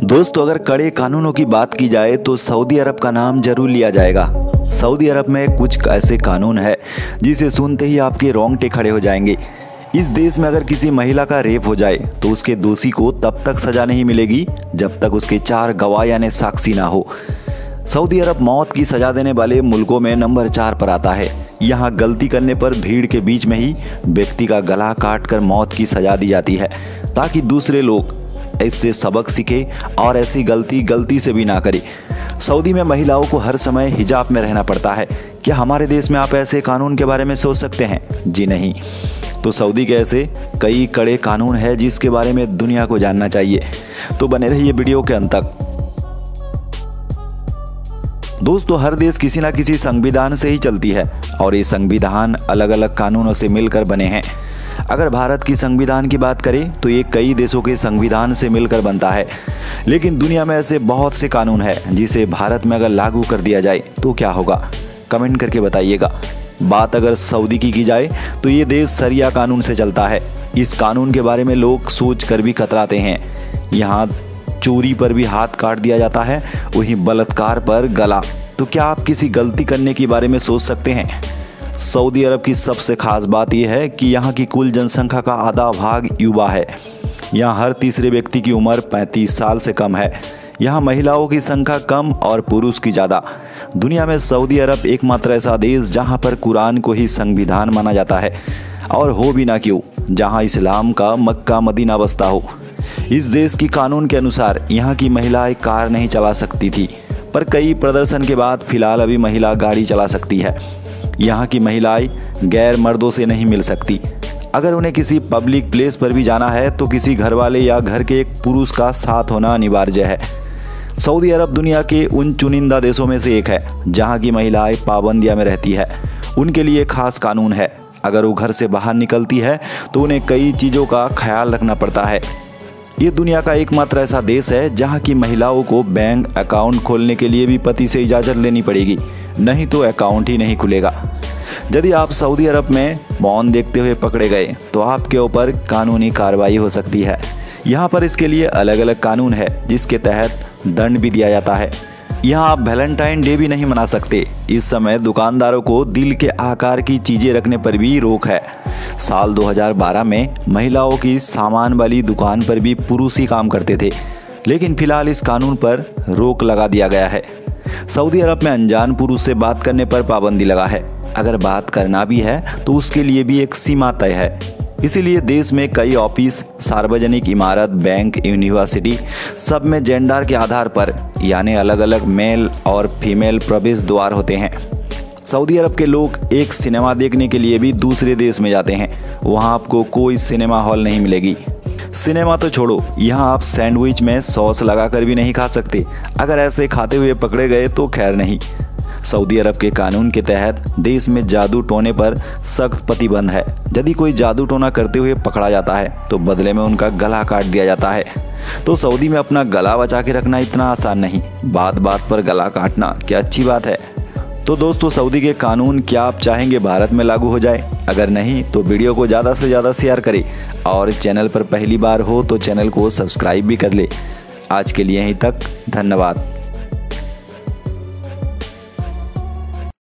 दोस्तों, अगर कड़े कानूनों की बात की जाए तो सऊदी अरब का नाम जरूर लिया जाएगा। सऊदी अरब में कुछ ऐसे कानून है जिसे सुनते ही आपके रोंगटे खड़े हो जाएंगे। इस देश में अगर किसी महिला का रेप हो जाए तो उसके दोषी को तब तक सजा नहीं मिलेगी जब तक उसके 4 गवाह यानी साक्षी ना हो। सऊदी अरब मौत की सजा देने वाले मुल्कों में नंबर 4 पर आता है। यहाँ गलती करने पर भीड़ के बीच में ही व्यक्ति का गला काट कर मौत की सजा दी जाती है ताकि दूसरे लोग इससे सबक सीखे और ऐसी गलती से भी ना करे। सऊदी में महिलाओं को हर समय हिजाब में रहना पड़ता है। क्या हमारे देश में आप ऐसे कानून के बारे में सोच सकते हैं? जी नहीं। तो सऊदी के ऐसे कई कड़े कानून हैं जिसके बारे में दुनिया को जानना चाहिए। तो बने रहिए वीडियो के अंत तक। दोस्तों, हर देश किसी ना किसी संविधान से ही चलती है और ये संविधान अलग अलग कानूनों से मिलकर बने हैं। अगर भारत की संविधान की बात करें तो ये कई देशों के संविधान से मिलकर बनता है, लेकिन दुनिया में ऐसे बहुत से कानून हैं जिसे भारत में अगर लागू कर दिया जाए तो क्या होगा? कमेंट करके बताइएगा। बात अगर सऊदी की जाए तो ये देश शरिया कानून से चलता है। इस कानून के बारे में लोग सोच कर भी कतराते हैं। यहाँ चोरी पर भी हाथ काट दिया जाता है, वहीं बलात्कार पर गला। तो क्या आप किसी गलती करने के बारे में सोच सकते हैं? सऊदी अरब की सबसे खास बात यह है कि यहाँ की कुल जनसंख्या का आधा भाग युवा है। यहाँ हर तीसरे व्यक्ति की उम्र 35 साल से कम है। यहाँ महिलाओं की संख्या कम और पुरुष की ज़्यादा। दुनिया में सऊदी अरब एकमात्र ऐसा देश जहाँ पर कुरान को ही संविधान माना जाता है, और हो भी ना क्यों, जहाँ इस्लाम का मक्का मदीना बसता हो। इस देश की कानून के अनुसार यहाँ की महिलाएं कार नहीं चला सकती थी, पर कई प्रदर्शन के बाद फिलहाल अभी महिला गाड़ी चला सकती है। यहाँ की महिलाएं गैर मर्दों से नहीं मिल सकती। अगर उन्हें किसी पब्लिक प्लेस पर भी जाना है तो किसी घरवाले या घर के एक पुरुष का साथ होना अनिवार्य है। सऊदी अरब दुनिया के उन चुनिंदा देशों में से एक है जहाँ की महिलाएं पाबंदियाँ में रहती है। उनके लिए खास कानून है। अगर वो घर से बाहर निकलती है तो उन्हें कई चीज़ों का ख्याल रखना पड़ता है। ये दुनिया का एकमात्र ऐसा देश है जहाँ की महिलाओं को बैंक अकाउंट खोलने के लिए भी पति से इजाज़त लेनी पड़ेगी, नहीं तो अकाउंट ही नहीं खुलेगा। यदि आप सऊदी अरब में मौन देखते हुए पकड़े गए तो आपके ऊपर कानूनी कार्रवाई हो सकती है। यहाँ पर इसके लिए अलग अलग कानून है जिसके तहत दंड भी दिया जाता है। यहाँ आप वैलेंटाइन डे भी नहीं मना सकते। इस समय दुकानदारों को दिल के आकार की चीज़ें रखने पर भी रोक है। साल 2012 में महिलाओं की सामान वाली दुकान पर भी पुरुष ही काम करते थे, लेकिन फिलहाल इस कानून पर रोक लगा दिया गया है। सऊदी अरब में अनजान पुरुष से बात करने पर पाबंदी लगा है। अगर बात करना भी है तो उसके लिए भी एक सीमा तय है। इसीलिए देश में कई ऑफिस, सार्वजनिक इमारत, बैंक, यूनिवर्सिटी सब में जेंडर के आधार पर यानी अलग अलग मेल और फीमेल प्रवेश द्वार होते हैं। सऊदी अरब के लोग एक सिनेमा देखने के लिए भी दूसरे देश में जाते हैं। वहाँ आपको कोई सिनेमा हॉल नहीं मिलेगी। सिनेमा तो छोड़ो, यहाँ आप सैंडविच में सॉस लगाकर भी नहीं खा सकते। अगर ऐसे खाते हुए पकड़े गए तो खैर नहीं। सऊदी अरब के कानून के तहत देश में जादू टोने पर सख्त प्रतिबंध है। यदि कोई जादू टोना करते हुए पकड़ा जाता है तो बदले में उनका गला काट दिया जाता है। तो सऊदी में अपना गला बचा के रखना इतना आसान नहीं। बात बात पर गला काटना क्या अच्छी बात है? तो दोस्तों, सऊदी के कानून क्या आप चाहेंगे भारत में लागू हो जाए? अगर नहीं तो वीडियो को ज़्यादा से ज़्यादा शेयर करें और चैनल पर पहली बार हो तो चैनल को सब्सक्राइब भी कर ले। आज के लिए यहीं तक, धन्यवाद।